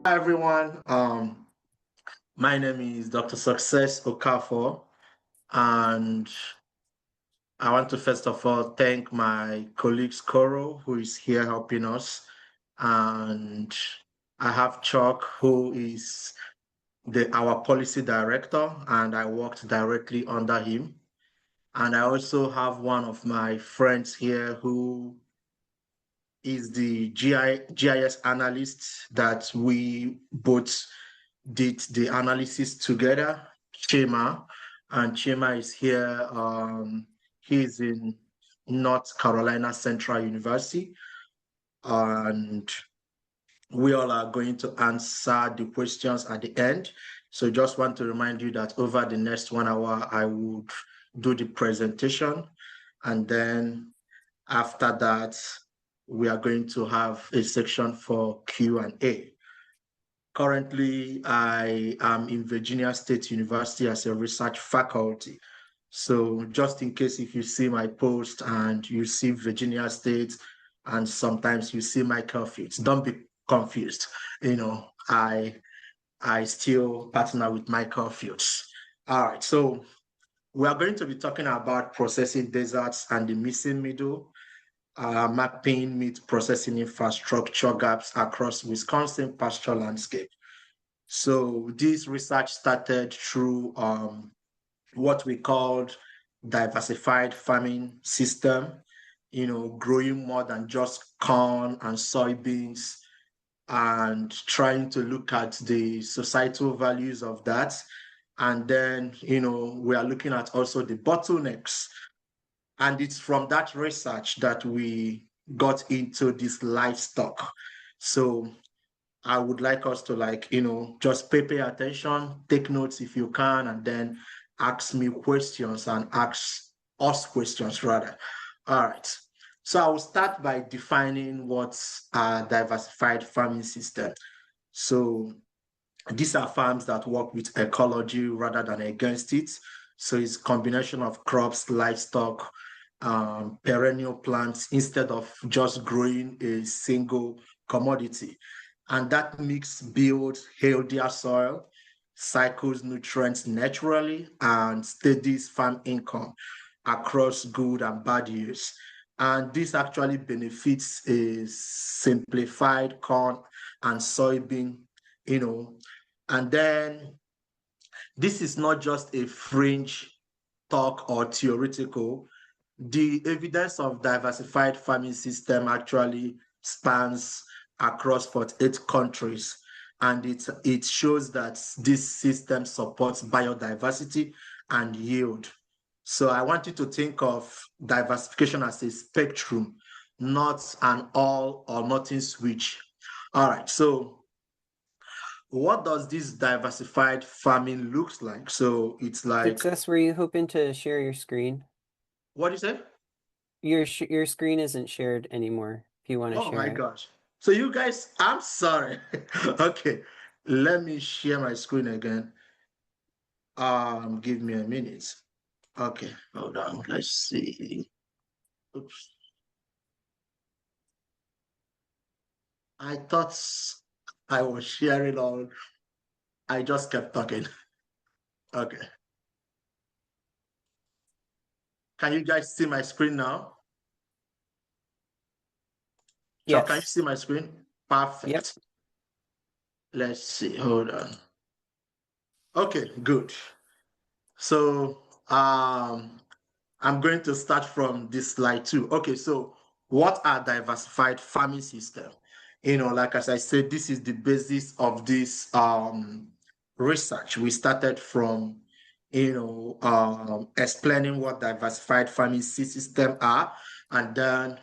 Hi everyone. My name is Dr. Success Okafor, and I want to first of all thank my colleague Koro, who is here helping us, and I have Chuck, who is our policy director, and I worked directly under him. And I also have one of my friends here who is the GIS analyst that we both did the analysis together, Chema, and Chema is here. He's in North Carolina Central University, and we all are going to answer the questions at the end. So just want to remind you that over the next 1 hour, I would do the presentation, and then after that, we are going to have a section for Q&A. Currently, I am in Virginia State University as a research faculty. So just in case if you see my post and you see Virginia State and sometimes you see Michael Fields, don't be confused. I still partner with Michael Fields. All right, so we are going to be talking about processing deserts and the missing middle, mapping meat processing infrastructure gaps across Wisconsin pasture landscape. So this research started through what we called diversified farming system, growing more than just corn and soybeans and trying to look at the societal values of that. And then, we are looking at also the bottlenecks. And it's from that research that we got into this livestock. So I would like us to just pay attention, take notes if you can, and then ask me questions and ask us questions rather. All right. So I will start by defining what's a diversified farming system. So these are farms that work with ecology rather than against it. So it's a combination of crops, livestock, perennial plants instead of just growing a single commodity. And that mix builds healthier soil, cycles nutrients naturally, and steadies farm income across good and bad years. And this actually benefits a simplified corn and soybean, you know. And then this is not just a fringe talk or theoretical. The evidence of diversified farming system actually spans across 48 countries, and it shows that this system supports biodiversity and yield. So I want you to think of diversification as a spectrum, not an all or nothing switch. All right, so what does this diversified farming looks like? So it's like, Success, were you hoping to share your screen? what do you say? Your screen isn't shared anymore if you want to Oh my share it. gosh. So you guys, I'm sorry. Okay, let me share my screen again. Give me a minute. Okay, hold on. Let's see. Oops. I thought I was sharing all. I just kept talking. Okay. Can you guys see my screen now? Chuck, can you Yes. see my screen? Yep. Perfect. Let's see. Hold on. Okay, good. So I'm going to start from this slide too. Okay, so what are diversified farming system? Like as I said, this is the basis of this research. We started from, explaining what diversified farming system are, and then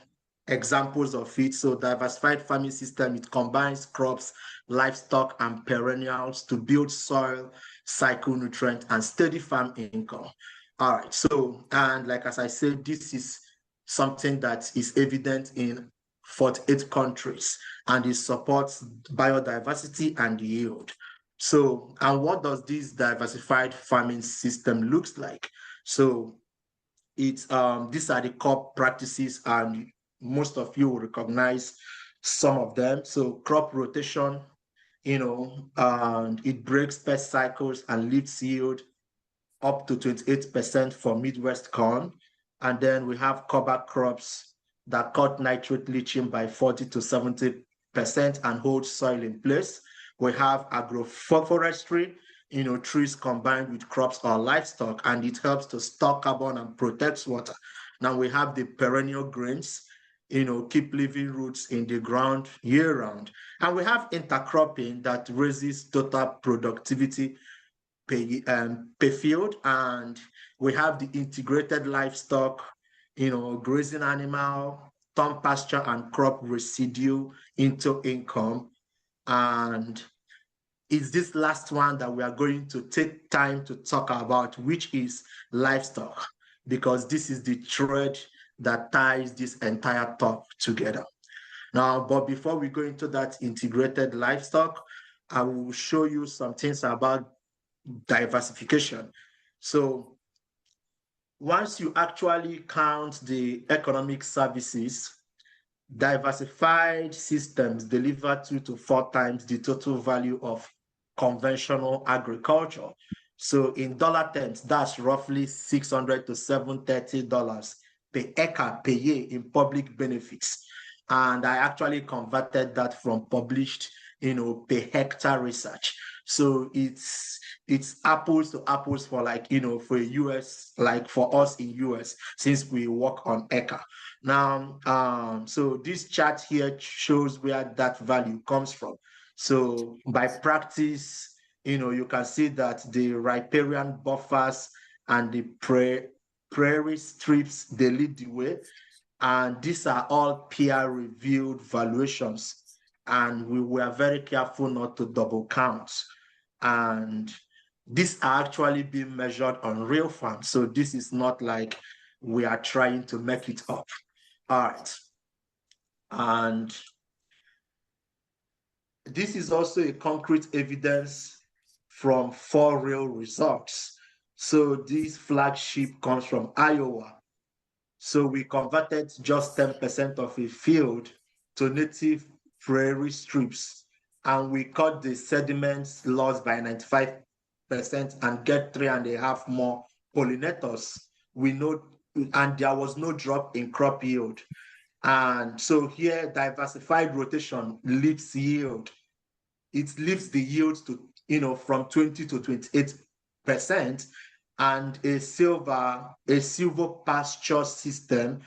examples of it. So diversified farming system, it combines crops, livestock, and perennials to build soil, cycle nutrient, and steady farm income. All right. So, and like as I said, this is something that is evident in 48 countries, and it supports biodiversity and yield. So, and what does this diversified farming system looks like? So, it's these are the core practices, and most of you will recognize some of them. So, crop rotation, and it breaks pest cycles and lifts yield up to 28% for Midwest corn. And then we have cover crops that cut nitrate leaching by 40 to 70% and hold soil in place. We have agroforestry, trees combined with crops or livestock, and it helps to store carbon and protects water. Now we have the perennial grains, keep living roots in the ground year round. And we have intercropping that raises total productivity per field, and we have the integrated livestock, grazing animal, turn pasture and crop residue into income. And it's this last one that we are going to take time to talk about, which is livestock, because this is the thread that ties this entire talk together. Now, but before we go into that integrated livestock, I will show you some things about diversification. So once you actually count the economic services, diversified systems deliver 2 to 4 times the total value of conventional agriculture. So in dollar terms, that's roughly $600 to $730 per acre per year in public benefits. And I actually converted that from published, per hectare research. So it's apples to apples for for US, like for us in US, since we work on acre. Now, so this chart here shows where that value comes from. So by practice, you can see that the riparian buffers and the prairie strips, they lead the way. And these are all peer-reviewed valuations. And we were very careful not to double count. And these are actually being measured on real farms. So this is not like we are trying to make it up. All right. And this is also a concrete evidence from 4 real results. So this flagship comes from Iowa. So we converted just 10% of a field to native prairie strips, and we cut the sediments loss by 95% and get 3.5 more pollinators. We know, and there was no drop in crop yield. And so here, diversified rotation lifts yield. It lifts the yield to, from 20 to 28%. And a silver pasture system,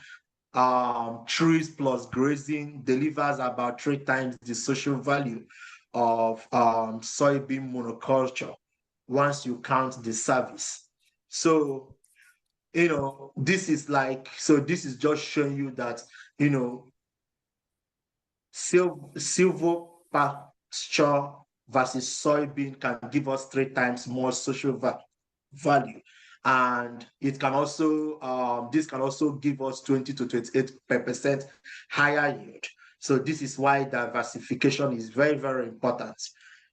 trees plus grazing, delivers about 3 times the social value of soybean monoculture once you count the service. So, this is just showing you that, silver pasture versus soybean can give us 3 times more social value. And it can also, this can also give us 20 to 28% higher yield. So this is why diversification is very, very important.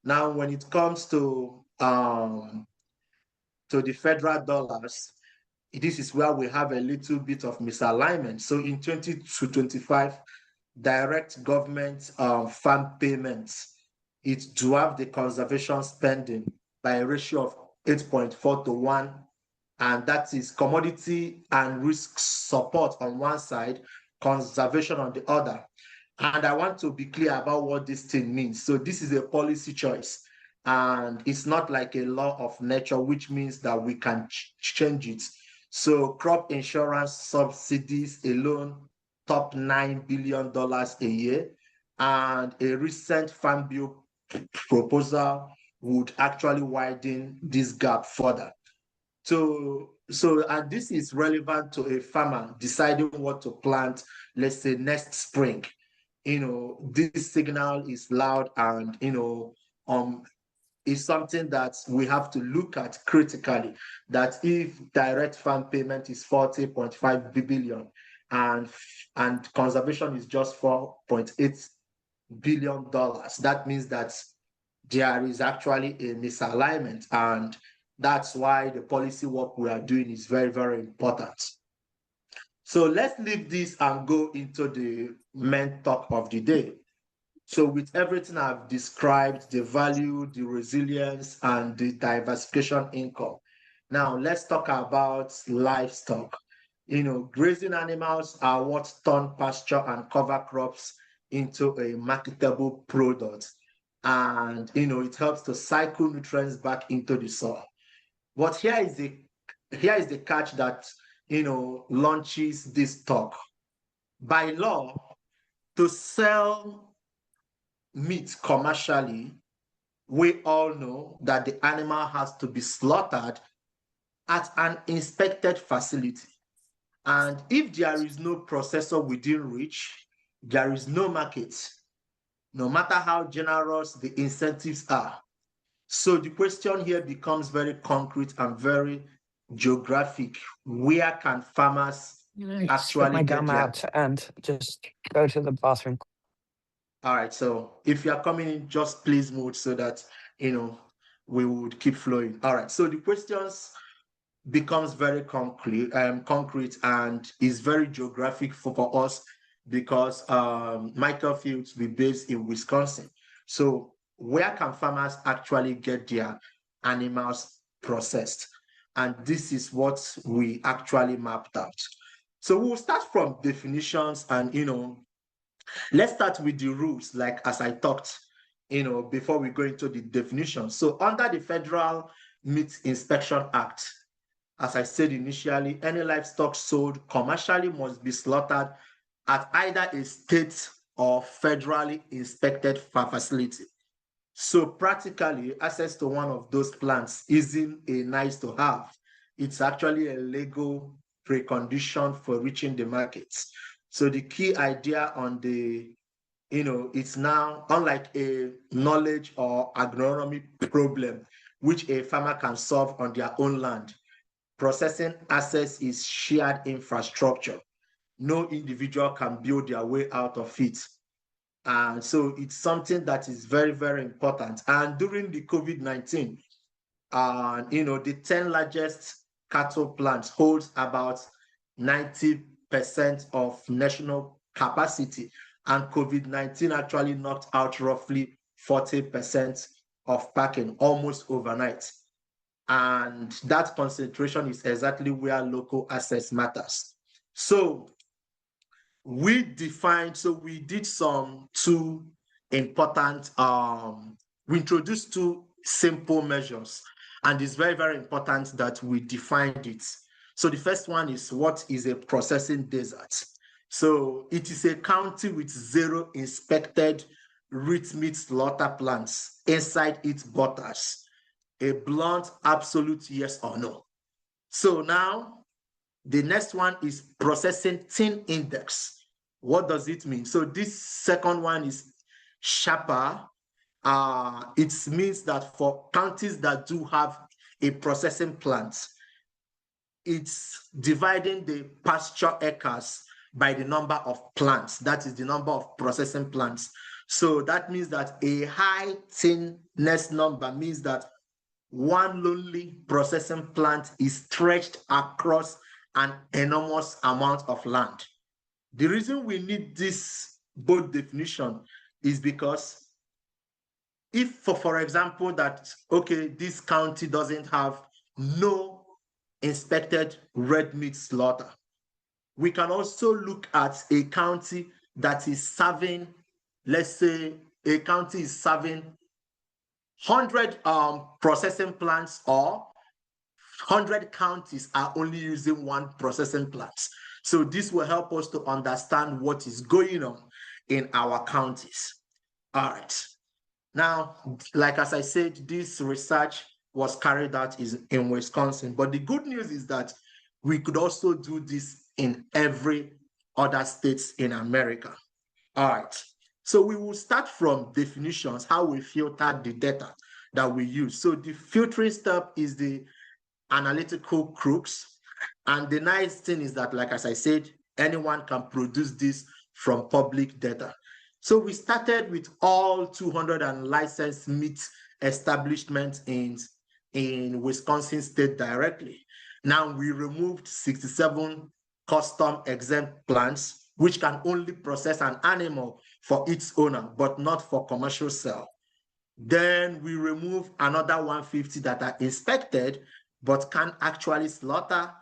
Now, when it comes to the federal dollars, this is where we have a little bit of misalignment. So in 2025, direct government farm payments, it dwarfed the conservation spending by a ratio of 8.4 to 1. And that is commodity and risk support on one side, conservation on the other. And I want to be clear about what this thing means. So this is a policy choice, and it's not like a law of nature, which means that we can change it. So crop insurance subsidies alone top $9 billion a year, and a recent farm bill proposal would actually widen this gap further. So and this is relevant to a farmer deciding what to plant, let's say next spring. This signal is loud, and is something that we have to look at critically, that if direct farm payment is 40.5 billion and conservation is just $4.8 billion, that means that there is actually a misalignment, and that's why the policy work we are doing is very, very important. So let's leave this and go into the main talk of the day. So with everything I've described, the value, the resilience, and the diversification income. Now let's talk about livestock. Grazing animals are what turn pasture and cover crops into a marketable product. And it helps to cycle nutrients back into the soil. But here is the catch that launches this talk. By law, to sell meat commercially, we all know that the animal has to be slaughtered at an inspected facility. And if there is no processor within reach, there is no market, no matter how generous the incentives are. So the question here becomes very concrete and very geographic. Where can farmers Spit actually my get gum their... out and just go to the bathroom. All right, so if you are coming in, just please mute so that we would keep flowing. All right, so the questions becomes very concrete and is very geographic for us because Michael Fields will be based in Wisconsin. So where can farmers actually get their animals processed? And this is what we actually mapped out. So we'll start from definitions and let's start with the rules, like as I talked, before we go into the definition. So under the Federal Meat Inspection Act, as I said initially, any livestock sold commercially must be slaughtered at either a state or federally inspected facility. So practically, access to one of those plants isn't a nice to have. It's actually a legal precondition for reaching the markets. So the key idea on it's now unlike a knowledge or agronomy problem, which a farmer can solve on their own land. Processing access is shared infrastructure. No individual can build their way out of it. And so it's something that is very, very important. And during the COVID-19, the 10 largest cattle plants holds about 90% of national capacity. And COVID-19 actually knocked out roughly 40% of packing almost overnight. And that concentration is exactly where local access matters. So we did two important, we introduced two simple measures, and it's very, very important that we defined it. So the first one is, what is a processing desert? So it is a county with 0 inspected red meat slaughter plants inside its borders. A blunt, absolute yes or no. So now, the next one is processing tin index. What does it mean? So this second one is sharper. It means that for counties that do have a processing plant, it's dividing the pasture acres by the number of plants. That is the number of processing plants. So that means that a high thinness number means that one lonely processing plant is stretched across an enormous amount of land. The reason we need this both definition is because if, for example, that, okay, this county doesn't have no inspected red meat slaughter, we can also look at a county that is serving, let's say a county is serving 100 processing plants, or 100 counties are only using one processing plant. So this will help us to understand what is going on in our counties. All right. Now, like as I said, this research was carried out in Wisconsin, but the good news is that we could also do this in every other states in America. All right. So we will start from definitions, how we filter the data that we use. So the filtering step is the analytical crux. And the nice thing is that, like as I said, anyone can produce this from public data. So we started with all 200 licensed meat establishments in Wisconsin state directly. Now we removed 67 custom exempt plants, which can only process an animal for its owner, but not for commercial sale. Then we remove another 150 that are inspected, but can actually slaughter,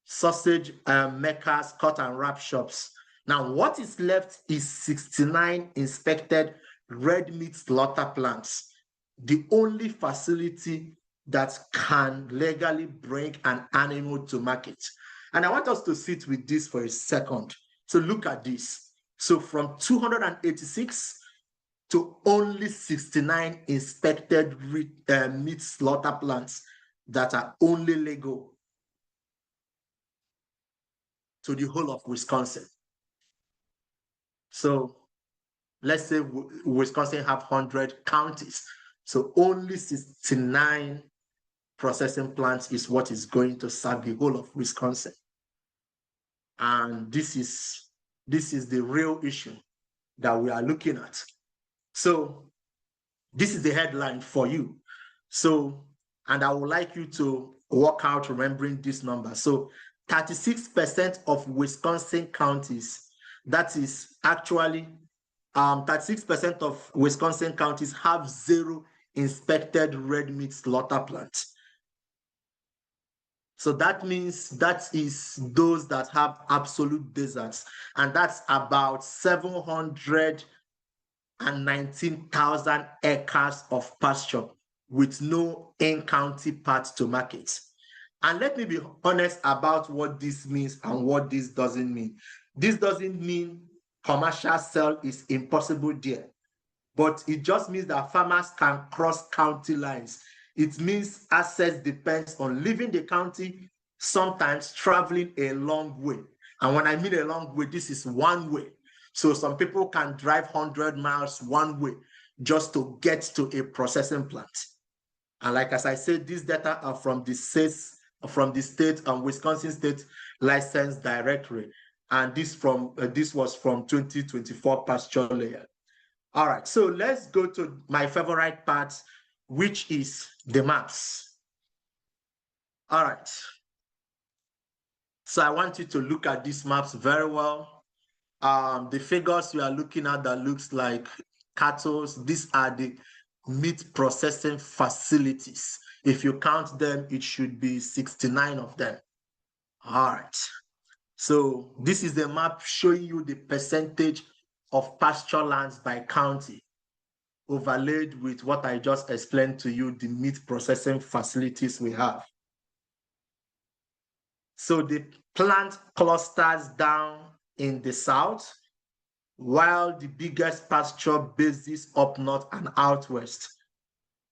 sausage makers, cut and wrap shops. Now, what is left is 69 inspected red meat slaughter plants, the only facility that can legally bring an animal to market. And I want us to sit with this for a second. So look at this. So from 286 to only 69 inspected meat slaughter plants that are only legal to the whole of Wisconsin. So let's say Wisconsin have 100 counties. So only 69 processing plants is what is going to serve the whole of Wisconsin. And this is the real issue that we are looking at. So this is the headline for you. So, and I would like you to work out remembering this number. So 36% of Wisconsin counties, that is actually 36% of Wisconsin counties have 0 inspected red meat slaughter plants. So that means that is those that have absolute deserts, and that's about 719,000 acres of pasture with no in-county path to market. And let me be honest about what this means and what this doesn't mean. This doesn't mean commercial sale is impossible there, but it just means that farmers can cross county lines. It means access depends on leaving the county, sometimes traveling a long way. And when I mean a long way, this is one way. So some people can drive 100 miles one way just to get to a processing plant. And like as I said, these data are from the state Wisconsin State License Directory, and this was from 2024 Pasture layer. All right, so let's go to my favorite part, which is the maps. All right. So I want you to look at these maps very well. The figures you are looking at that looks like cattle, these are the meat processing facilities. If you count them, it should be 69 of them. All right. So this is the map showing you the percentage of pasture lands by county, overlaid with what I just explained to you, the meat processing facilities we have. So the plant clusters down in the south, while the biggest pasture bases up north and out west,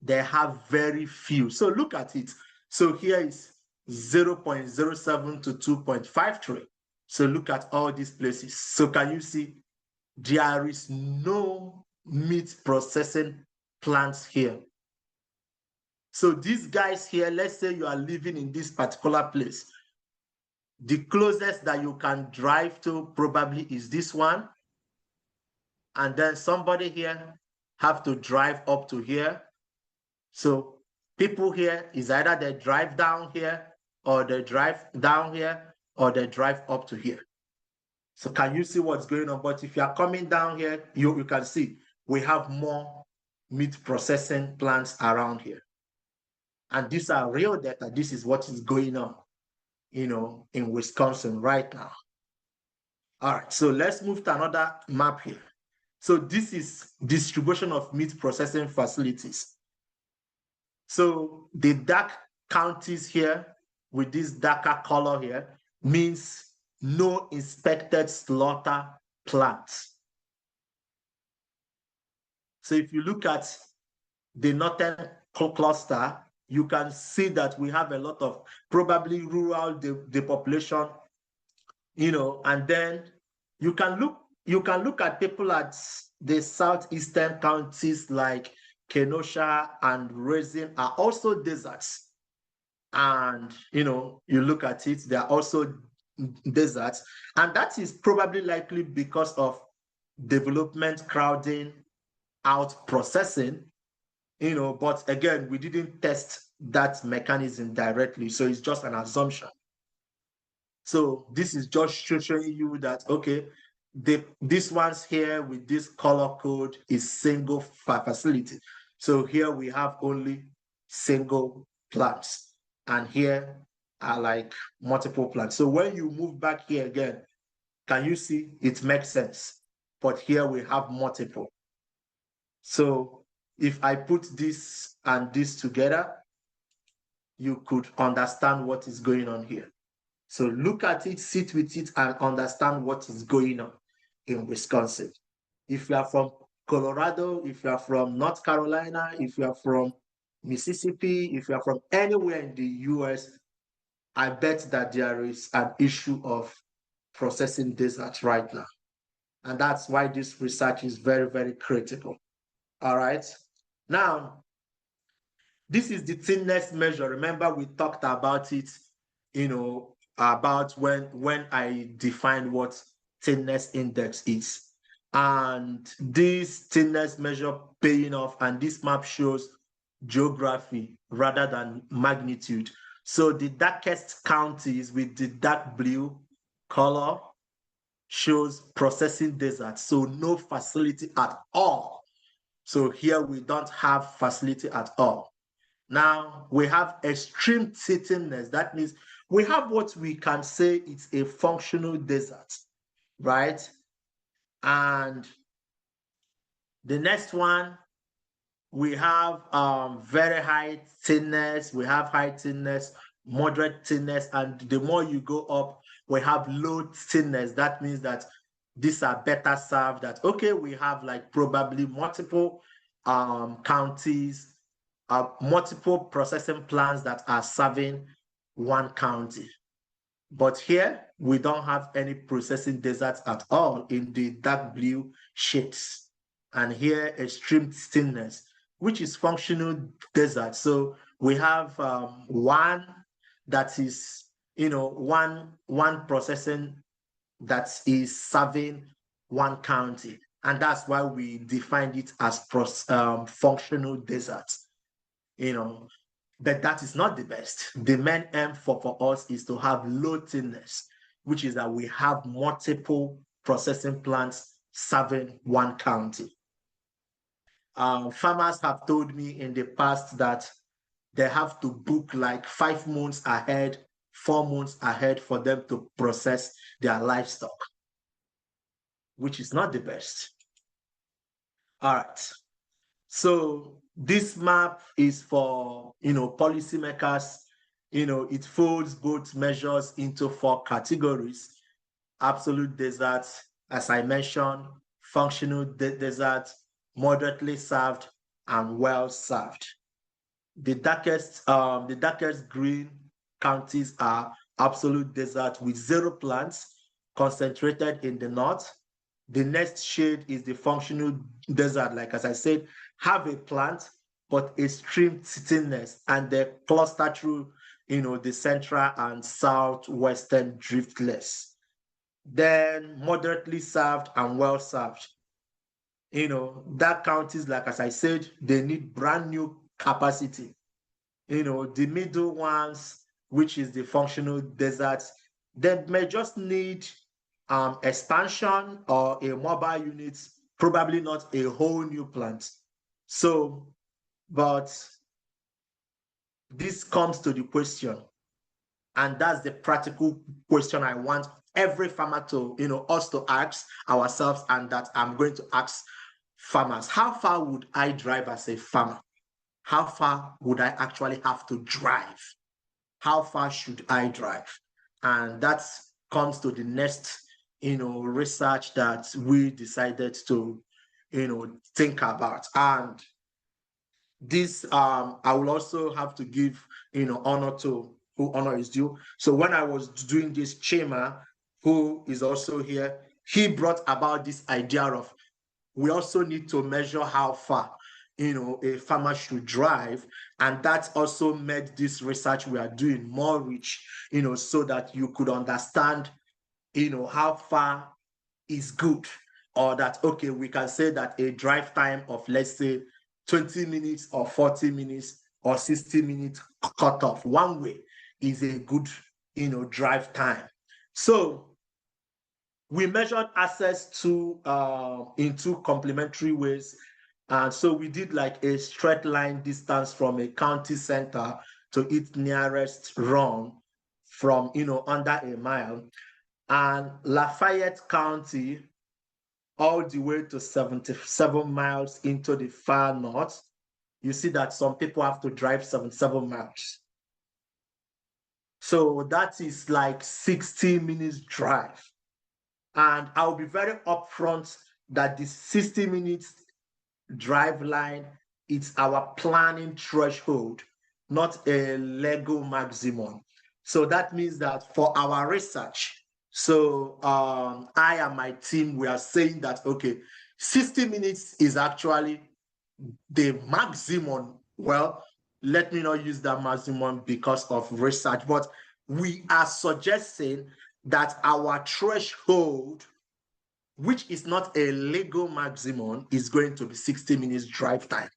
they have very few. So look at it. So here is 0.07 to 2.53. So look at all these places. So can you see there is no meat processing plants here? So these guys here, let's say you are living in this particular place. The closest that you can drive to probably is this one. And then somebody here have to drive up to here. So people here is either they drive down here, or they drive down here, or they drive up to here. So can you see what's going on? But if you are coming down here, you can see we have more meat processing plants around here. And these are real data. This is what is going on, in Wisconsin right now. All right, so let's move to another map here. So this is distribution of meat processing facilities. So the dark counties here with this darker color here means no inspected slaughter plants. So if you look at the northern cluster, you can see that we have a lot of probably rural depopulation, and then you can look at people at the southeastern counties like Kenosha and Raisin are also deserts. And you look at it, they are also deserts. And that is probably likely because of development crowding out processing, but again, we didn't test that mechanism directly. So it's just an assumption. So this is just showing you that, okay, This ones here with this color code is single facility. So here we have only single plants, and here are like multiple plants. So when you move back here again, can you see it makes sense? But here we have multiple. So if I put this and this together, you could understand what is going on here. So look at it, sit with it, and understand what is going on in Wisconsin. If you are from Colorado, if you are from North Carolina, if you are from Mississippi, if you are from anywhere in the US, I bet that there is an issue of processing desert right now. And that's why this research is very, very critical. All right. Now, this is the thinness measure. Remember, we talked about it, about when I defined what thinness index is. And this thinness measure paying off, and this map shows geography rather than magnitude. So the darkest counties with the dark blue color shows processing desert, so no facility at all. So here we don't have facility at all. Now we have extreme thinness. That means we have what we can say it's a functional desert, right? And the next one, we have very high thinness, we have high thinness, moderate thinness, and the more you go up, we have low thinness. That means that these are better served. That okay, we have like probably multiple counties, multiple processing plants that are serving one county. But here we don't have any processing deserts at all in the dark blue shades. And here extreme thinness, which is functional desert. So we have one that is, one processing that is serving one county. And that's why we defined it as functional desert, but that is not the best. The main aim for us is to have low thinness, which is that we have multiple processing plants serving one county. Farmers have told me in the past that they have to book like 5 months ahead, 4 months ahead for them to process their livestock, which is not the best. All right. So this map is for, policymakers. It folds both measures into 4 categories: absolute desert, as I mentioned, functional desert, moderately served, and well served. The darkest green counties are absolute desert with 0 plants concentrated in the north. The next shade is the functional desert, like as I said, have a plant, but extreme thinness, and they cluster through, the central and southwestern driftless. Then moderately served and well served. That counties, like as I said, they need brand new capacity. The middle ones, which is the functional deserts, they may just need expansion or a mobile unit, probably not a whole new plant. So, but this comes to the question, and that's the practical question I want every farmer to, us to ask ourselves, and that I'm going to ask farmers. How far would I drive as a farmer? How far would I actually have to drive? How far should I drive? And that comes to the next, research that we decided to, think about. And this, I will also have to give, honor to who honor is due. So when I was doing this, Chema, who is also here, he brought about this idea of we also need to measure how far, a farmer should drive. And that also made this research we are doing more rich, so that you could understand, how far is good, or that, okay, we can say that a drive time of, let's say, 20 minutes or 40 minutes or 60 minutes cut off one way is a good, drive time. So we measured access to in two complementary ways. And so we did like a straight line distance from a county center to its nearest run from, under a mile. And Lafayette County, all the way to 77 miles into the far north, you see that some people have to drive 77 miles. So that is like 60 minutes drive. And I'll be very upfront that the 60 minutes drive line, it's our planning threshold, not a Lego maximum. So that means that for our research, so I and my team, we are saying that, okay, 60 minutes is actually the maximum. Well, let me not use that maximum because of research, but we are suggesting that our threshold, which is not a legal maximum, is going to be 60 minutes drive time.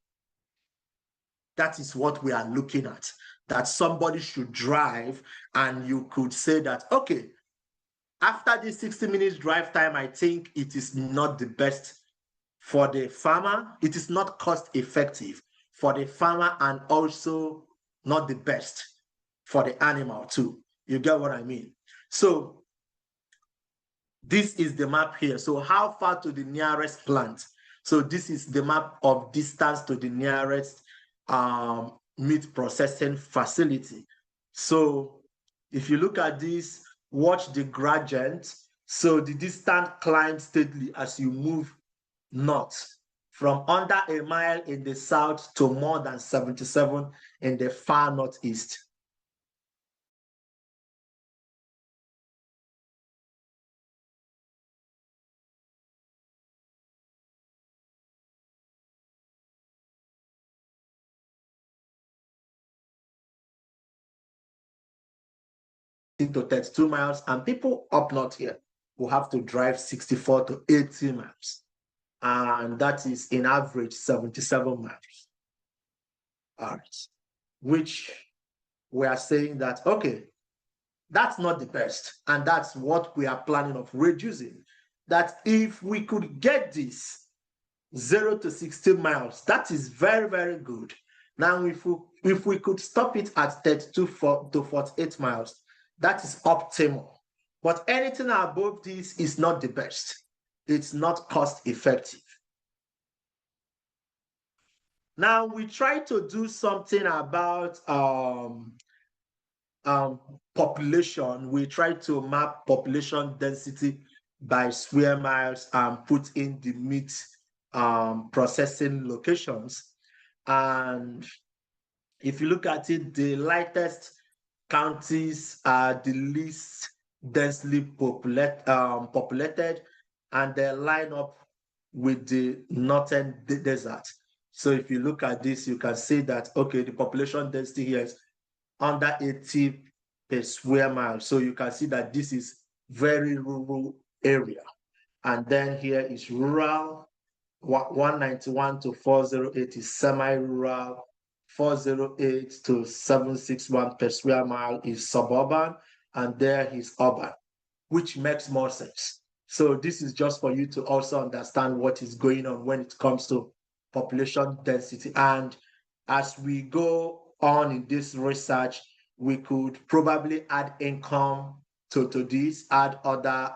That is what we are looking at, that somebody should drive, and you could say that, okay, after this 60 minutes drive time, I think it is not the best for the farmer. It is not cost effective for the farmer, and also not the best for the animal too. You get what I mean? So this is the map here. So how far to the nearest plant? So this is the map of distance to the nearest meat processing facility. So if you look at this, watch the gradient. So the distance climbs steadily as you move north, from under a mile in the south to more than 77 in the far northeast. To 32 miles, and people up north here will have to drive 64 to 80 miles. And that is in average 77 miles. All right. Which we are saying that, okay, that's not the best. And that's what we are planning of reducing. That if we could get this 0 to 60 miles, that is very, very good. Now, if we could stop it at 32 to 48 miles, that is optimal. But anything above this is not the best. It's not cost effective. Now, we try to do something about population. We try to map population density by square miles and put in the meat processing locations. And if you look at it, the lightest counties are the least densely populated, and they line up with the northern desert. So if you look at this, you can see that, okay, the population density here is under 80 per square mile. So you can see that this is very rural area. And then here is rural, 191 to 408 is semi-rural, 408 to 761 per square mile is suburban, and there is urban, which makes more sense. So this is just for you to also understand what is going on when it comes to population density. And as we go on in this research, we could probably add income to this, add other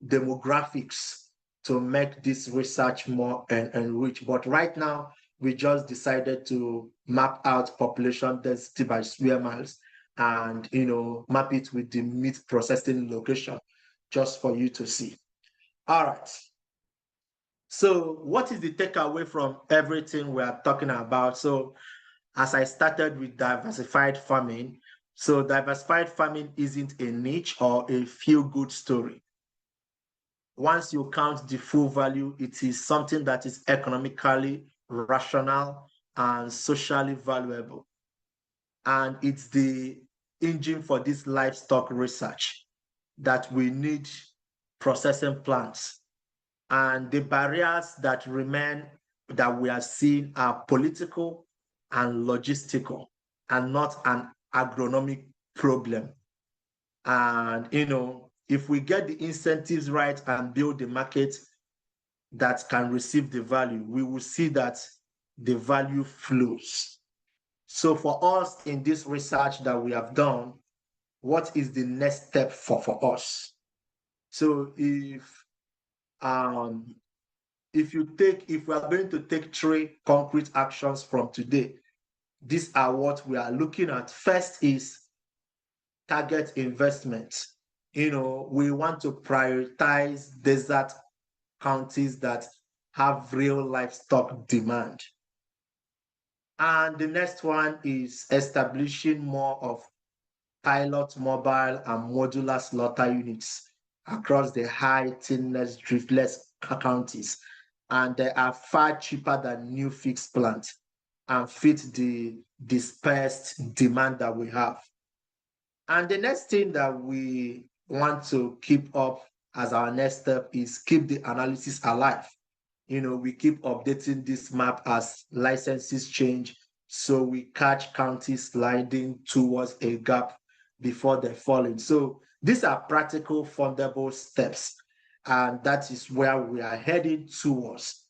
demographics to make this research more enriched. But right now, we just decided to map out population density by square miles and map it with the meat processing location, just for you to see. All right. So what is the takeaway from everything we are talking about? So as I started with diversified farming, so diversified farming isn't a niche or a feel-good story. Once you count the full value, it is something that is economically rational and socially valuable. And it's the engine for this livestock research that we need processing plants. And the barriers that remain that we are seeing are political and logistical, and not an agronomic problem. And if we get the incentives right and build the market that can receive the value, we will see that the value flows. So for us in this research that we have done, what is the next step for us? So if we are going to take 3 concrete actions from today, these are what we are looking at. First is target investment. We want to prioritize desert counties that have real livestock demand. And the next one is establishing more of pilot mobile and modular slaughter units across the high thinness driftless counties. And they are far cheaper than new fixed plants and fit the dispersed demand that we have. And the next thing that we want to keep up as our next step is keep the analysis alive. We keep updating this map as licenses change, so we catch counties sliding towards a gap before they fall in. So these are practical, fundable steps, and that is where we are heading towards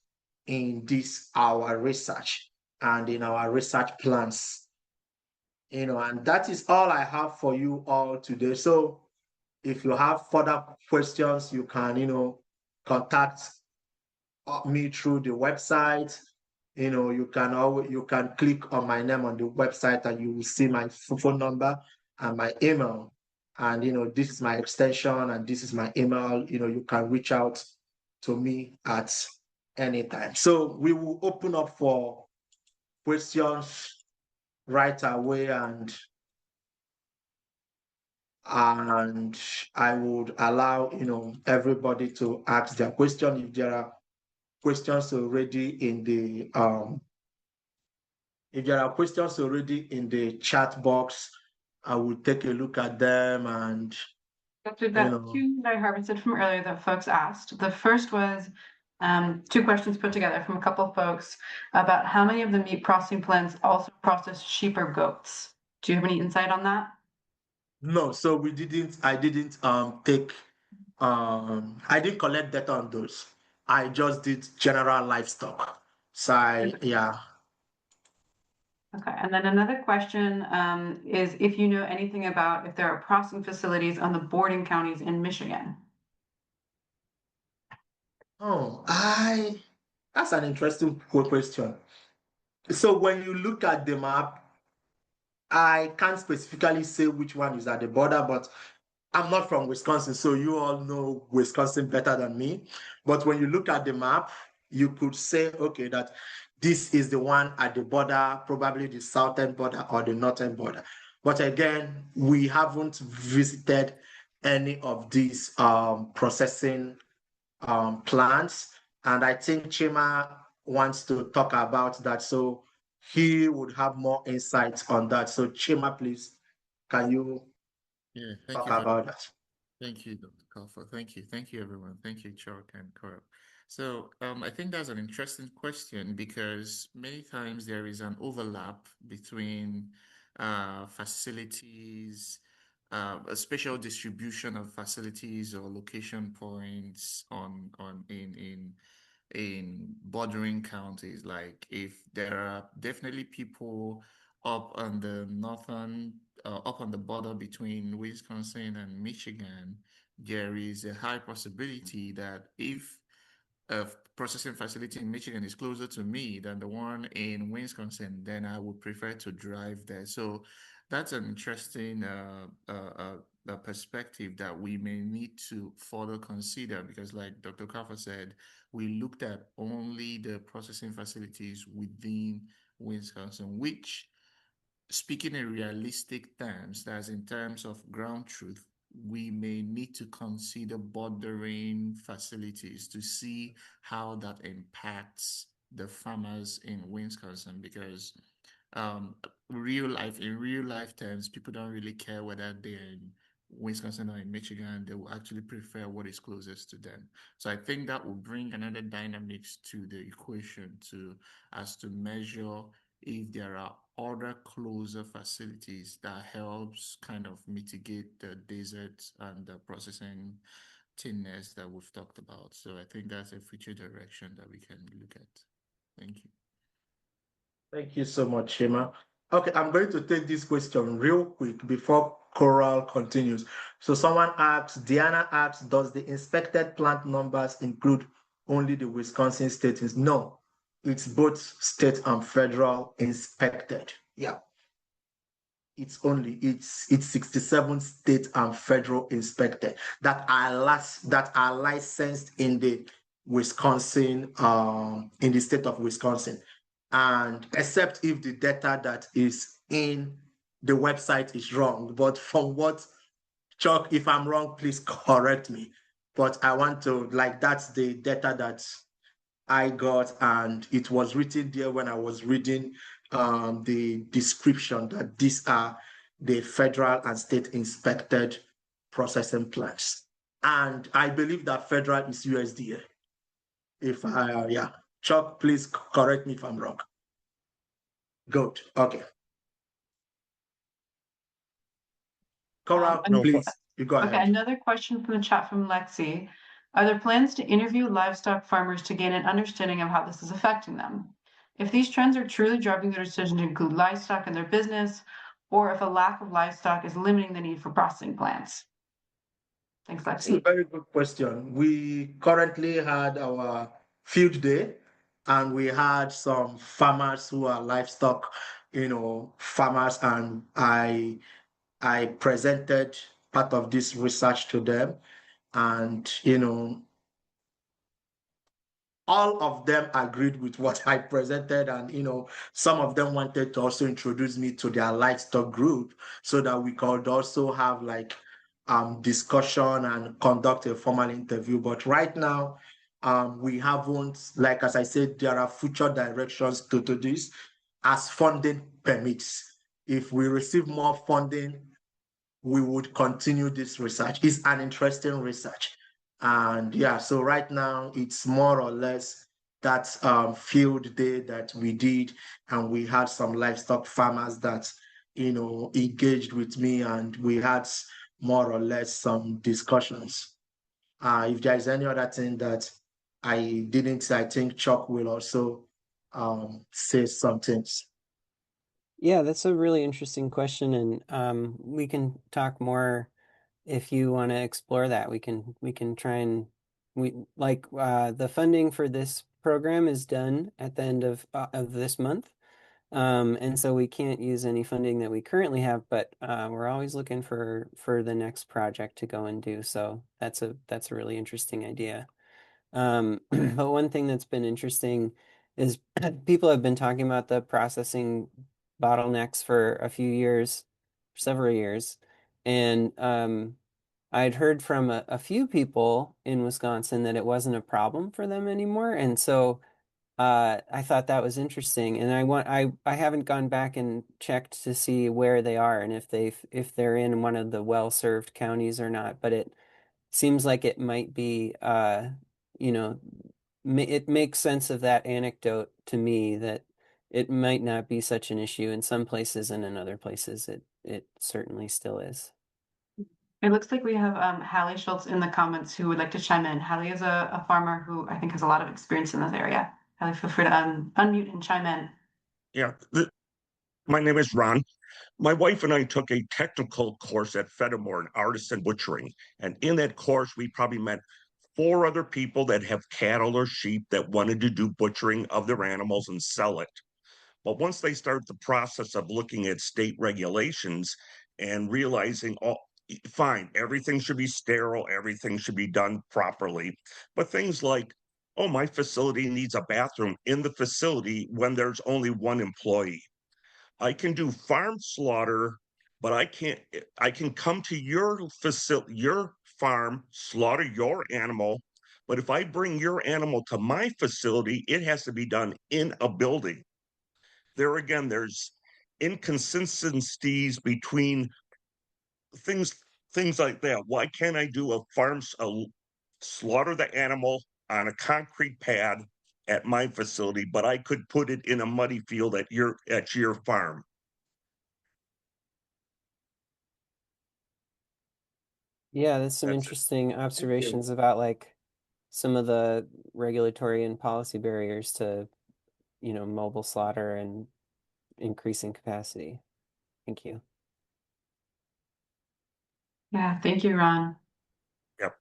in our research and in our research plans. And that is all I have for you all today. So if you have further questions, you can, contact me through the website. You can click on my name on the website and you will see my phone number and my email. And this is my extension and this is my email. You can reach out to me at any time. So we will open up for questions right away, and I would allow everybody to ask their question. If there are questions already in the chat box, I will take a look at them. And We've got 2 that I harvested from earlier that folks asked. The first was 2 questions put together from a couple of folks about how many of the meat processing plants also process sheep or goats. Do you have any insight on that? No, so I didn't collect data on those. I just did general livestock. So yeah. Okay, and then another question is if you know anything about if there are processing facilities on the bordering counties in Michigan. Oh, that's an interesting question. So when you look at the map, I can't specifically say which one is at the border, but I'm not from Wisconsin, so you all know Wisconsin better than me. But when you look at the map, you could say, okay, that this is the one at the border, probably the southern border or the northern border. But again, we haven't visited any of these processing plants. And I think Chima wants to talk about that. So he would have more insights on that. So Chima, please, can you talk about that? Thank you, Dr. Okafor. Thank you. Thank you, everyone. Thank you, Chuck and Coral. So I think that's an interesting question because many times there is an overlap between facilities, a special distribution of facilities or location points in bordering counties. Like if there are definitely people up on the up on the border between Wisconsin and Michigan, there is a high possibility that if a processing facility in Michigan is closer to me than the one in Wisconsin, then I would prefer to drive there. So that's an interesting perspective that we may need to further consider because, like Dr. Okafor said, we looked at only the processing facilities within Wisconsin, which, speaking in realistic terms, that's in terms of ground truth, we may need to consider bordering facilities to see how that impacts the farmers in Wisconsin because in real life terms, people don't really care whether they're in Wisconsin or in Michigan. They will actually prefer what is closest to them. So I think that will bring another dynamics to the equation as to measure if there are other closer facilities that helps kind of mitigate the desert and the processing thinness that we've talked about. So I think that's a future direction that we can look at. Thank you. Thank you so much, Shema. Okay, I'm going to take this question real quick before Coral continues. So someone asks, Diana asks, does the inspected plant numbers include only the Wisconsin state? No, it's both state and federal inspected. Yeah. It's 67 state and federal inspected that are licensed in the Wisconsin, in the state of Wisconsin. And except if the data that is in the website is wrong. But from what, Chuck, if I'm wrong, please correct me. But I want to, like, that's the data that I got, and it was written there when I was reading the description that these are the federal and state inspected processing plants. And I believe that federal is USDA. If I, yeah, Chuck, please correct me if I'm wrong. Good, okay. Coral, please, you go ahead. Okay, another question from the chat from Lexi. Are there plans to interview livestock farmers to gain an understanding of how this is affecting them? If these trends are truly driving their decision to include livestock in their business, or if a lack of livestock is limiting the need for processing plants? Thanks, That's a Lexi. very good question. We currently had our field day, and we had some farmers who are livestock, farmers, and I presented part of this research to them, and all of them agreed with what I presented, and some of them wanted to also introduce me to their livestock group so that we could also have like discussion and conduct a formal interview. But right now, we haven't, like as I said, there are future directions to this as funding permits. If we receive more funding, we would continue this research. It's an interesting research. And yeah, so right now it's more or less that field day that we did, and we had some livestock farmers that engaged with me, and we had more or less some discussions. If there's any other thing that I didn't say, I think Chuck will also say some things. Yeah, that's a really interesting question, and we can talk more if you want to explore that. We can try and the funding for this program is done at the end of this month. And so we can't use any funding that we currently have, but we're always looking for the next project to go and do. So that's a really interesting idea. But one thing that's been interesting is people have been talking about the processing bottlenecks for a few years, several years, and I'd heard from a few people in Wisconsin that it wasn't a problem for them anymore, and so I thought that was interesting, and I haven't gone back and checked to see where they are and if they're in one of the well-served counties or not. But it seems like it might be, it makes sense of that anecdote to me that it might not be such an issue in some places, and in other places it certainly still is. It looks like we have Hallie Schultz in the comments who would like to chime in. Hallie is a farmer who I think has a lot of experience in this area. Hallie, feel free to unmute and chime in. Yeah, my name is Ron. My wife and I took a technical course at Fedamore in artisan butchering. And in that course, we probably met 4 other people that have cattle or sheep that wanted to do butchering of their animals and sell it. But once they start the process of looking at state regulations and realizing, oh, fine, everything should be sterile, everything should be done properly. But things like, oh, my facility needs a bathroom in the facility when there's only 1 employee. I can do farm slaughter, but I can come to your facility, your farm, slaughter your animal. But if I bring your animal to my facility, it has to be done in a building. There again, there's inconsistencies between things like that. Why can't I do slaughter the animal on a concrete pad at my facility, but I could put it in a muddy field at your farm. Yeah, there's some That's it. interesting observations about like some of the regulatory and policy barriers to, mobile slaughter and increasing capacity. Thank you. Yeah, thank you, Ron. Yep.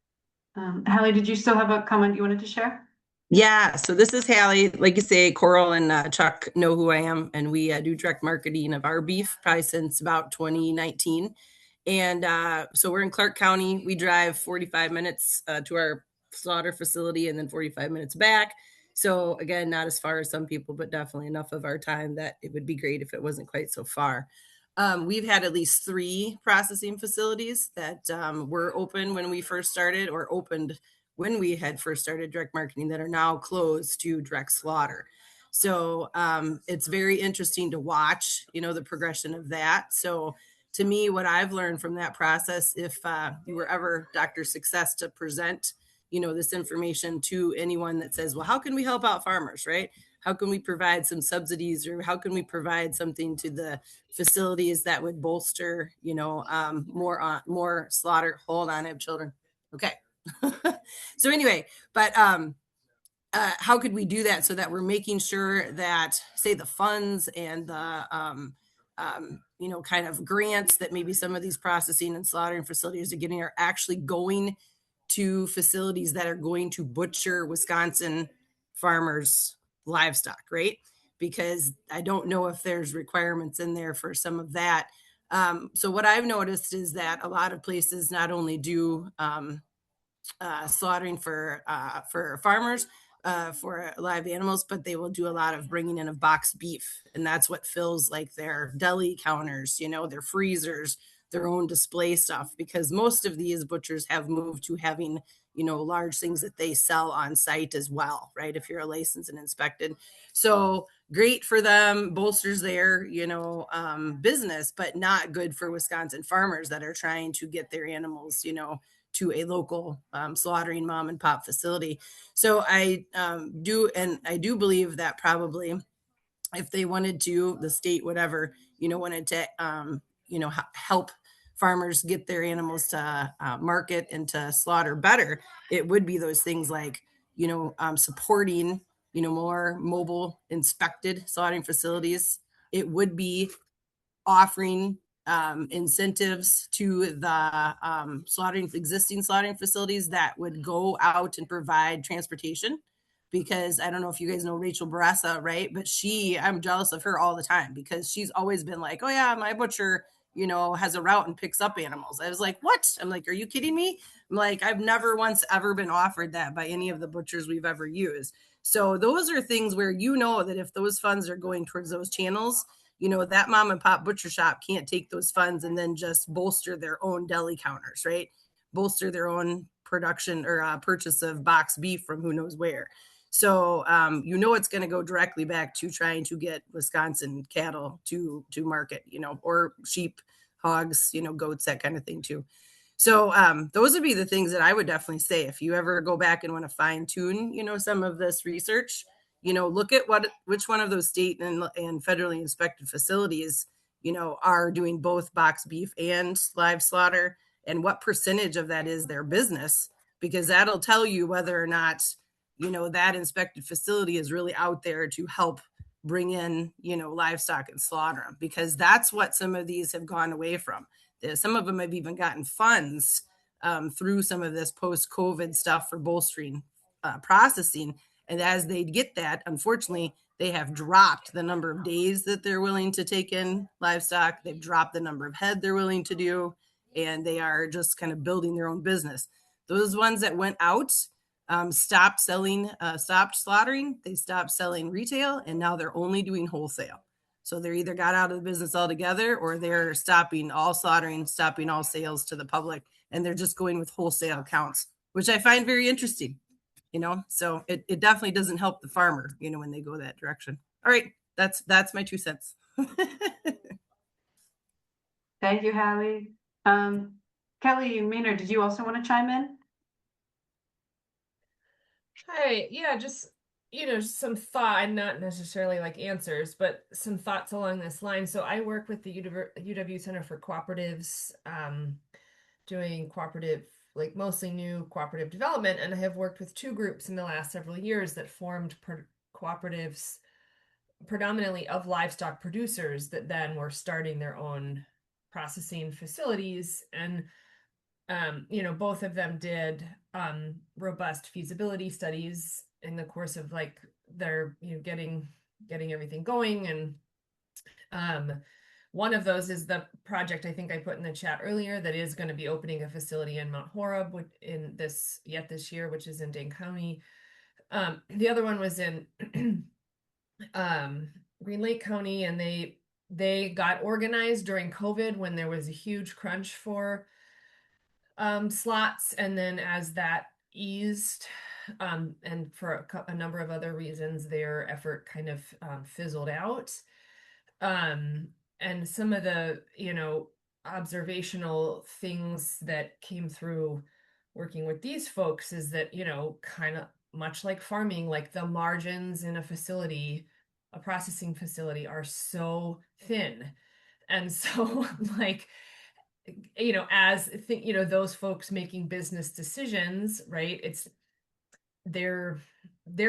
Hallie, did you still have a comment you wanted to share? Yeah, so this is Hallie. Like you say, Coral and Chuck know who I am, and we do direct marketing of our beef probably since about 2019. And so we're in Clark County. We drive 45 minutes to our slaughter facility and then 45 minutes back. So again, not as far as some people, but definitely enough of our time that it would be great if it wasn't quite so far. We've had at least 3 processing facilities that were open when we first started, or opened when we had first started direct marketing, that are now closed to direct slaughter. So it's very interesting to watch, the progression of that. So to me, what I've learned from that process, if you were ever Dr. Success to present, this information to anyone that says, well, how can we help out farmers, right? How can we provide some subsidies, or how can we provide something to the facilities that would bolster, more slaughter? Hold on, I have children. Okay. So anyway, but how could we do that so that we're making sure that, say, the funds and the kind of grants that maybe some of these processing and slaughtering facilities are getting are actually going to facilities that are going to butcher Wisconsin farmers' livestock, right? Because I don't know if there's requirements in there for some of that. So what I've noticed is that a lot of places not only do slaughtering for farmers, for live animals, but they will do a lot of bringing in of boxed beef, and that's what fills like their deli counters, their freezers, their own display stuff, because most of these butchers have moved to having large things that they sell on site as well, right? If you're a licensed and inspected. So great for them, bolsters their business, but not good for Wisconsin farmers that are trying to get their animals to a local slaughtering mom and pop facility. So I do believe that probably if they wanted to, the state, whatever, wanted to, help farmers get their animals to market and to slaughter better, it would be those things like, supporting, more mobile inspected slaughtering facilities. It would be offering incentives to the existing slaughtering facilities that would go out and provide transportation. Because I don't know if you guys know Rachel Baressa, right? But I'm jealous of her all the time, because she's always been like, oh yeah, my butcher, has a route and picks up animals. I was like, what? I'm like, are you kidding me? I'm like, I've never once ever been offered that by any of the butchers we've ever used. So those are things where that if those funds are going towards those channels, that mom and pop butcher shop can't take those funds and then just bolster their own deli counters, right? Bolster their own production or purchase of boxed beef from who knows where. So it's going to go directly back to trying to get Wisconsin cattle to market, or sheep, hogs, goats, that kind of thing too. So those would be the things that I would definitely say if you ever go back and want to fine tune, some of this research. Look at which one of those state and federally inspected facilities, are doing both boxed beef and live slaughter, and what percentage of that is their business, because that'll tell you whether or not, that inspected facility is really out there to help bring in, livestock and slaughter them, because that's what some of these have gone away from. Some of them have even gotten funds through some of this post-COVID stuff for bolstering processing. And as they get that, unfortunately, they have dropped the number of days that they're willing to take in livestock. They've dropped the number of head they're willing to do, and they are just kind of building their own business. Those ones that went out stopped slaughtering, they stopped selling retail, and now they're only doing wholesale. So they're either got out of the business altogether, or they're stopping all slaughtering, stopping all sales to the public, and they're just going with wholesale accounts, which I find very interesting. So it definitely doesn't help the farmer, when they go that direction. All right, that's my 2 cents. Thank you, Hallie. Kelly Maynard, did you also want to chime in? Hi, yeah, just some thought, and not necessarily like answers, but some thoughts along this line. So I work with the UW Center for Cooperatives, doing cooperative, like mostly new cooperative development. And I have worked with two groups in the last several years that formed cooperatives predominantly of livestock producers that then were starting their own processing facilities. And both of them did robust feasibility studies in the course of like their getting everything going. And one of those is the project I think I put in the chat earlier that is going to be opening a facility in Mount Horeb this year, which is in Dane County. The other one was in Green Lake County, and they got organized during COVID when there was a huge crunch for slots, and then as that eased, and for a number of other reasons, their effort kind of fizzled out. And some of the observational things that came through working with these folks is that kind of much like farming, like the margins in a processing facility are so thin. And so like as those folks making business decisions, right, they're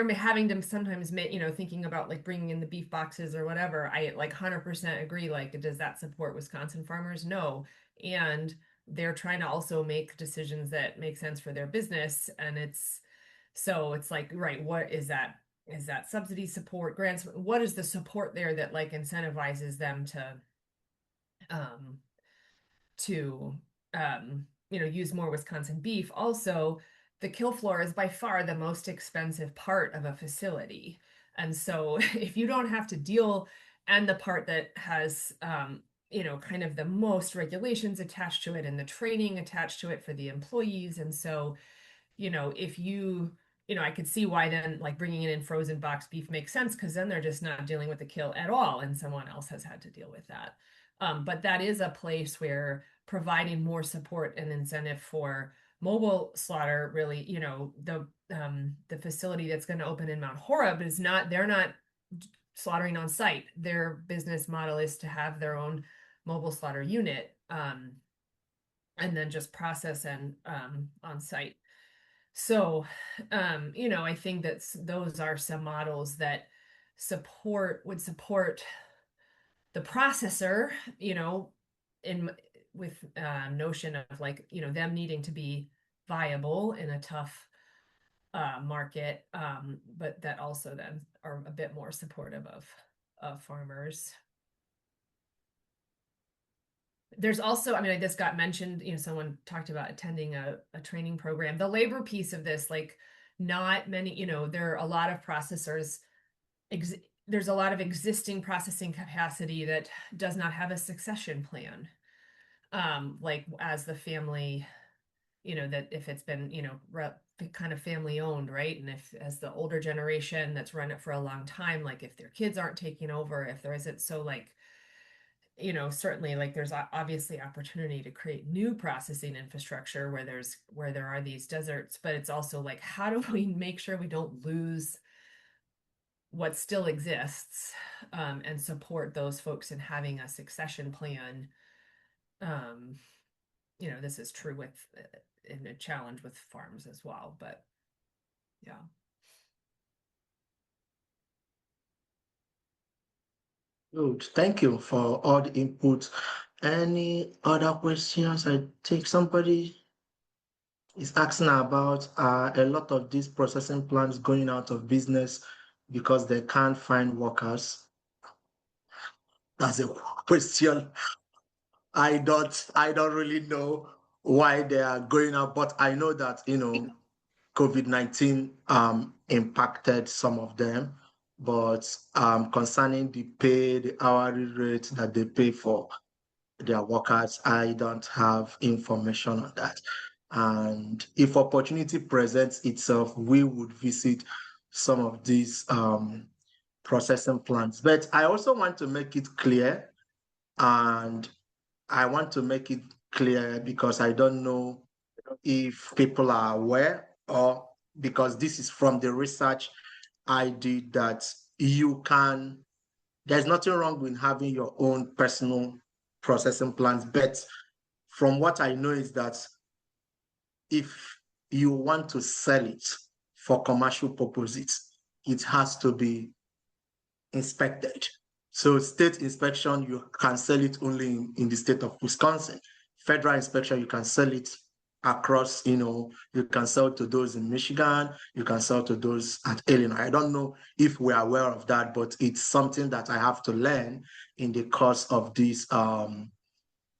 having to sometimes make thinking about like bringing in the beef boxes or whatever. I like 100% agree, like, does that support Wisconsin farmers? No. And they're trying to also make decisions that make sense for their business, and it's like, right, what is that subsidy, support, grants? What is the support there that like incentivizes them to use more Wisconsin beef? Also, the kill floor is by far the most expensive part of a facility. And so if you don't have to deal, and the part that has kind of the most regulations attached to it and the training attached to it for the employees. And so if I could see why then like bringing in frozen box beef makes sense, because then they're just not dealing with the kill at all, and someone else has had to deal with that. But that is a place where providing more support and incentive for mobile slaughter, really, the facility that's going to open in Mount Horeb they're not slaughtering on site. Their business model is to have their own mobile slaughter unit, and then just process and on site. So, I think that those are some models that would support the processor, with notion of like, them needing to be viable in a tough market, but that also then are a bit more supportive of farmers. There's also, I just got mentioned, someone talked about attending a training program. The labor piece of this, like not many, there are a lot of processors, there's a lot of existing processing capacity that does not have a succession plan. Like as the family, that if it's been, kind of family owned, right? And if as the older generation that's run it for a long time, like if their kids aren't taking over, if there isn't, so like, certainly like there's obviously opportunity to create new processing infrastructure where there are these deserts, but it's also like, how do we make sure we don't lose what still exists, and support those folks in having a succession plan? This is true in a challenge with farms as well, but yeah. Good. Thank you for all the input. Any other questions? I think somebody is asking about a lot of these processing plants going out of business because they can't find workers. That's a question. I don't really know why they are going out, but I know that COVID-19 impacted some of them. But concerning the pay, the hourly rate that they pay for their workers, I don't have information on that. And if opportunity presents itself, we would visit some of these processing plants. But I also want to make it clear, and I want to make it clear because I don't know if people are aware, or because this is from the research ID that there's nothing wrong with having your own personal processing plants, but from what I know is that if you want to sell it for commercial purposes, it has to be inspected. So state inspection, you can sell it only in the state of Wisconsin. Federal inspection, you can sell it across, you can sell to those in Michigan, you can sell to those at Illinois. I don't know if we're aware of that, but it's something that I have to learn in the course of this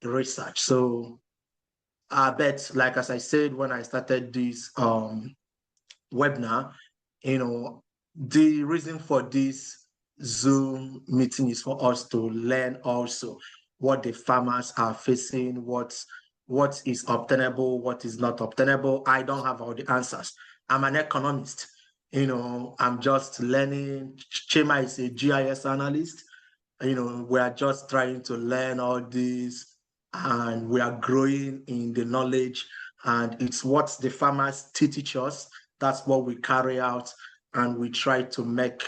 research. So I bet, like as I said when I started this webinar, the reason for this Zoom meeting is for us to learn also what the farmers are facing, what is obtainable, what is not obtainable. I don't have all the answers. I'm an economist. I'm just learning. Chema is a GIS analyst. We are just trying to learn all this, and we are growing in the knowledge, and it's what the farmers teach us. That's what we carry out, and we try to make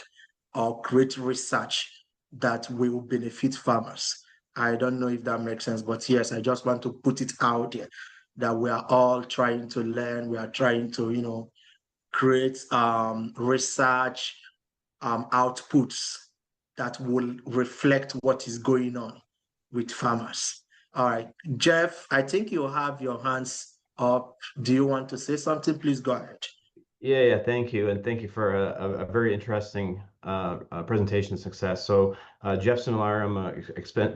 or create research that will benefit farmers. I don't know if that makes sense, but yes, I just want to put it out there that we are all trying to learn. We are trying to, create research outputs that will reflect what is going on with farmers. All right, Jeff, I think you have your hands up. Do you want to say something? Please go ahead. Yeah, thank you. And thank you for a very interesting presentation success. So Jeff Similar, I'm an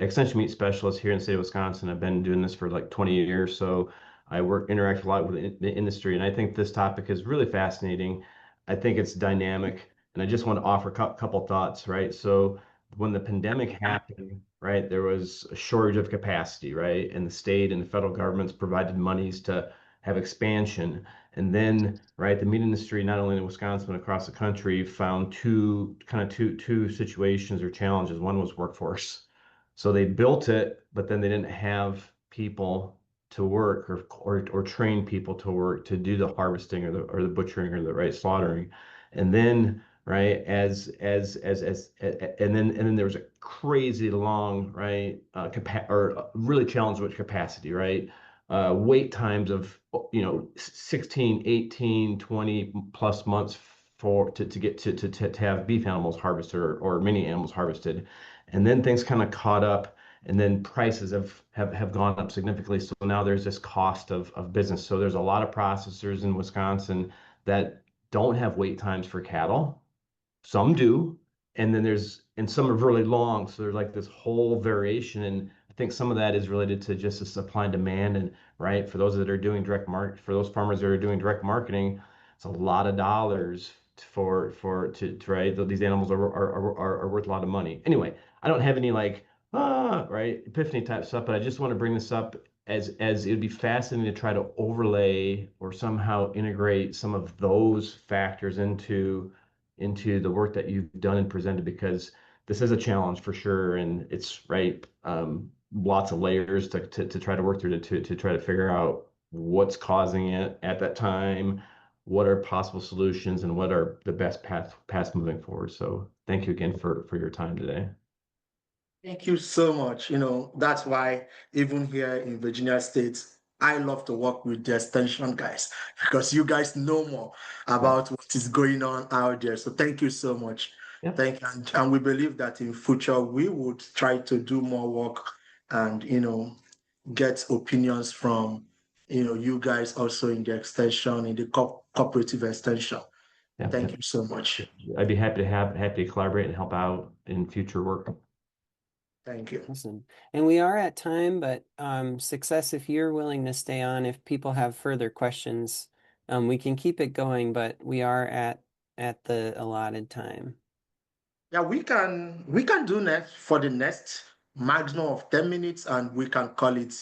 extension meat specialist here in the state of Wisconsin. I've been doing this for like 20 years. So I interact a lot with the industry, and I think this topic is really fascinating. I think it's dynamic, and I just want to offer a couple thoughts, right? So when the pandemic happened, right, there was a shortage of capacity, right? And the state and the federal governments provided monies to have expansion. And then, right, the meat industry, not only in Wisconsin, but across the country, found two situations or challenges. One was workforce. So they built it, but then they didn't have people to work or train people to work to do the harvesting or the butchering or the right slaughtering. And then, right, and then there was a crazy long, right, really challenged with capacity, right? Wait times of 16, 18, 20 plus months to get to have beef animals harvested or mini animals harvested. And then things kind of caught up, and then prices have gone up significantly. So now there's this cost of business. So there's a lot of processors in Wisconsin that don't have wait times for cattle. Some do, and some are really long. So there's like this whole variation, and I think some of that is related to just the supply and demand. And right, for those that are doing for those farmers that are doing direct marketing, it's a lot of dollars to right. These animals are worth a lot of money. Anyway, I don't have any right epiphany type stuff, but I just want to bring this up as it would be fascinating to try to overlay or somehow integrate some of those factors into the work that you've done and presented, because this is a challenge for sure, and it's right lots of layers to try to work through to try to figure out what's causing it at that time, what are possible solutions, and what are the best paths moving forward. So thank you again for your time today. Thank you so much. That's why even here in Virginia State, I love to work with the extension guys, because you guys know more about what is going on out there. So thank you so much. Yep. Thank you. And we believe that in future we would try to do more work and get opinions from you guys also in the extension, in the cooperative extension. Yeah, thank you so much. I'd be happy to collaborate and help out in future work. Thank you. Awesome. And we are at time, but Success, if you're willing to stay on, if people have further questions, we can keep it going, but we are at the allotted time. Yeah, we can do next for the next maximum of 10 minutes, and we can call it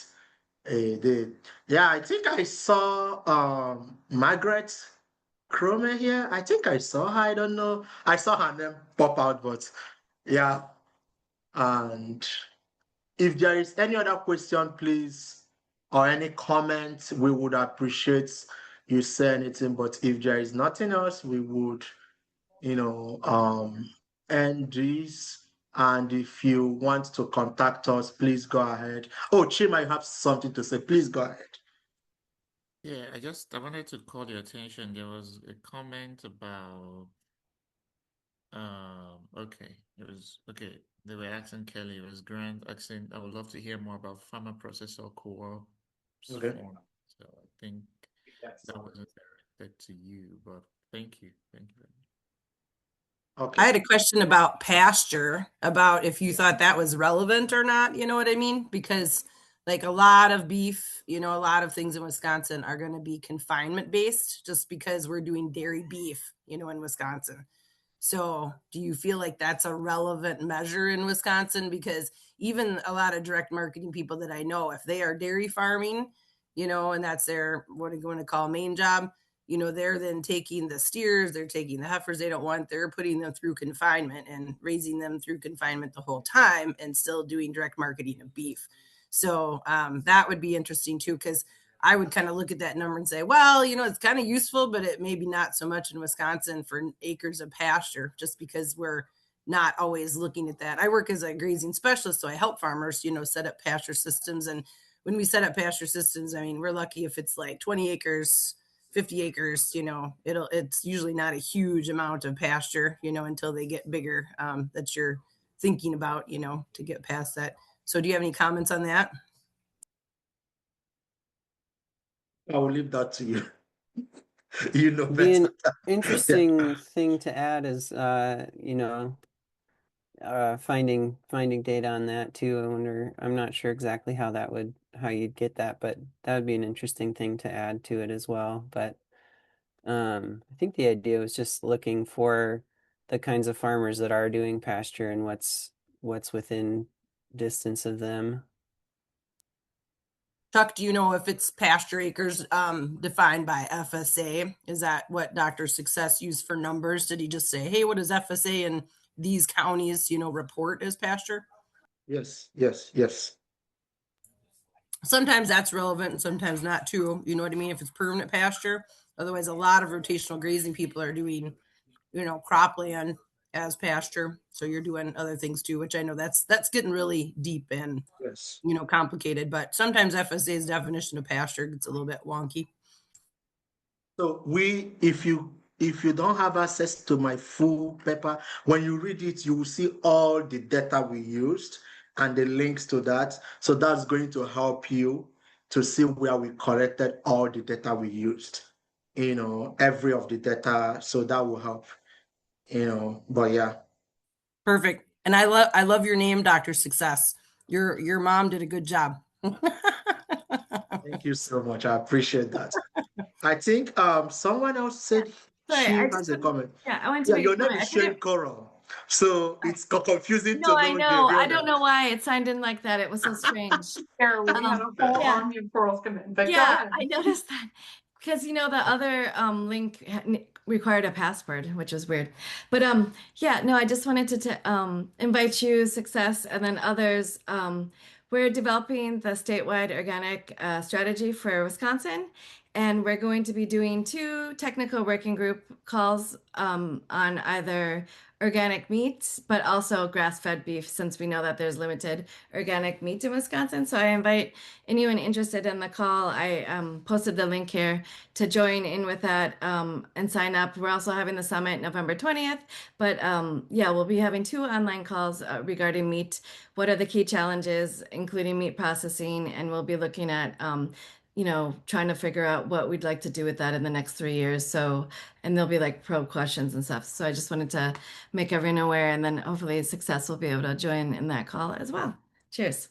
a day. Yeah, I think I saw Margaret Crome here. I think I saw her. I don't know. I saw her name pop out, but yeah. And if there is any other question, please, or any comment, we would appreciate you say anything. But if there is nothing else, we would end this. And if you want to contact us, please go ahead. Oh, Chima, you have something to say. Please go ahead. Yeah, I wanted to call your attention. There was a comment about okay. They were asking Kelly, it was Grant asking, I would love to hear more about farmer processor co-ops Okay. form. So I think that wasn't directed to you, but thank you. Thank you. Okay. I had a question about pasture, about if you thought that was relevant or not, you know what I mean? Because like a lot of beef, a lot of things in Wisconsin are going to be confinement based just because we're doing dairy beef, in Wisconsin. So do you feel like that's a relevant measure in Wisconsin? Because even a lot of direct marketing people that I know, if they are dairy farming, and that's their, what are you going to call, main job, they're then taking the steers, they're taking the heifers they don't want, they're putting them through confinement and raising them through confinement the whole time and still doing direct marketing of beef. So that would be interesting too, because I would kind of look at that number and say, well, it's kind of useful, but it maybe not so much in Wisconsin for acres of pasture, just because we're not always looking at that. I work as a grazing specialist, so I help farmers, set up pasture systems. And when we set up pasture systems, I mean, we're lucky if it's like 20 acres, 50 acres, it's usually not a huge amount of pasture, until they get bigger, that you're thinking about, to get past that. So do you have any comments on that? I will leave that to you. You know The better. interesting thing to add is, finding data on that too. I'm not sure exactly how you'd get that, but that would be an interesting thing to add to it as well. But I think the idea was just looking for the kinds of farmers that are doing pasture and what's within distance of them. Chuck, do you know if it's pasture acres defined by FSA? Is that what Dr. Success used for numbers? Did he just say, hey, what does FSA in these counties, report as pasture? Yes. Sometimes that's relevant and sometimes not too. You know what I mean? If it's permanent pasture. Otherwise, a lot of rotational grazing people are doing, cropland as pasture. So you're doing other things too, which I know that's getting really deep and Yes. complicated. But sometimes FSA's definition of pasture gets a little bit wonky. So if you don't have access to my full paper, when you read it, you will see all the data we used and the links to that. So that's going to help you to see where we collected all the data we used, every of the data. So that will help, but yeah. Perfect. And I love your name, Dr. Success. Your mom did a good job. Thank you so much. I appreciate that. I think someone else said Sorry, she I has a comment. Yeah, I wanted to Yeah, make your a name comment. is Shane Coral. So it's confusing No, to I know the know. real I don't name. know why it signed in like that. It was so strange. Sarah, we had a whole Yeah. army of corals come in, but go Yeah, ahead. I noticed that because the other link required a password, which is weird. But yeah, no, I just wanted to invite you, Success, and then others. We're developing the statewide organic strategy for Wisconsin, and we're going to be doing 2 technical working group calls on either organic meat, but also grass-fed beef, since we know that there's limited organic meat in Wisconsin. So I invite anyone interested in the call. I posted the link here to join in with that and sign up. We're also having the summit November 20th, but yeah, we'll be having 2 online calls regarding meat. What are the key challenges, including meat processing? And we'll be looking at trying to figure out what we'd like to do with that in the next 3 years. So, and there'll be like probe questions and stuff. So I just wanted to make everyone aware, and then hopefully Success will be able to join in that call as well. Cheers.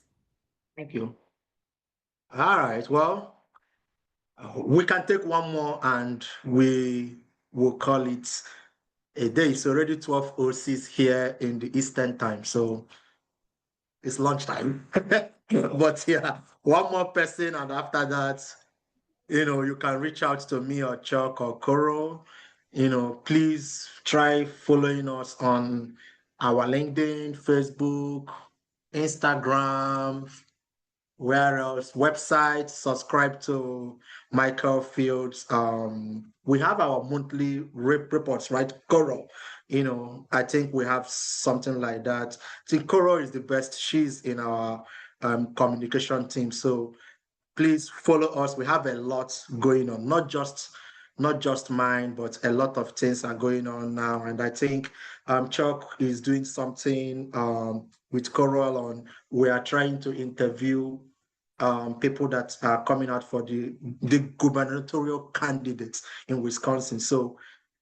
Thank you. All right. Well, we can take one more and we will call it a day. It's already 12:06 here in the Eastern time. So it's lunchtime. But yeah, one more person. And after that, you can reach out to me or Chuck or Coro. Please try following us on our LinkedIn, Facebook, Instagram, Where else? Website, subscribe to Michael Fields. We have our monthly reports, right? Coro. I think we have something like that. I think Coro is the best. She's in our communication team. So please follow us. We have a lot going on, not just mine, but a lot of things are going on now. And I think Chuck is doing something with Coral on. We are trying to interview people that are coming out for the gubernatorial candidates in Wisconsin. So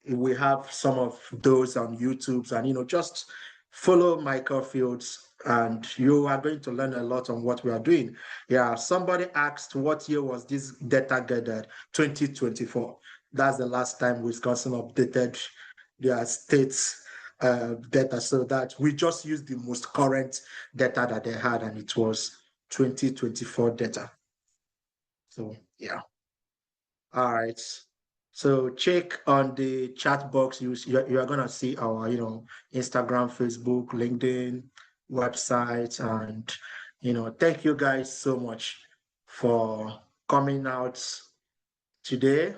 we have some of those on YouTube, and just follow Michael Fields, and you are going to learn a lot on what we are doing. Yeah, somebody asked what year was this data gathered? 2024. That's the last time Wisconsin updated their state's data, so that we just used the most current data that they had, and it was 2024 data. So yeah. All right. So check on the chat box. You're gonna see our Instagram, Facebook, LinkedIn, website, and thank you guys so much for coming out today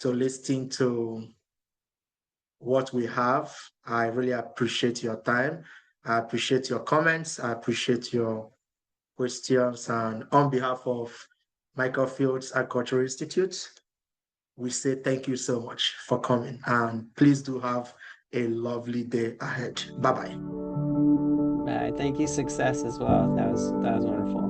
to listen to what we have. I really appreciate your time. I appreciate your comments. I appreciate your questions. And on behalf of Michael Fields Agricultural Institute, we say thank you so much for coming, and please do have a lovely day ahead. Bye-bye. Bye. Thank you. Success as well. That was wonderful.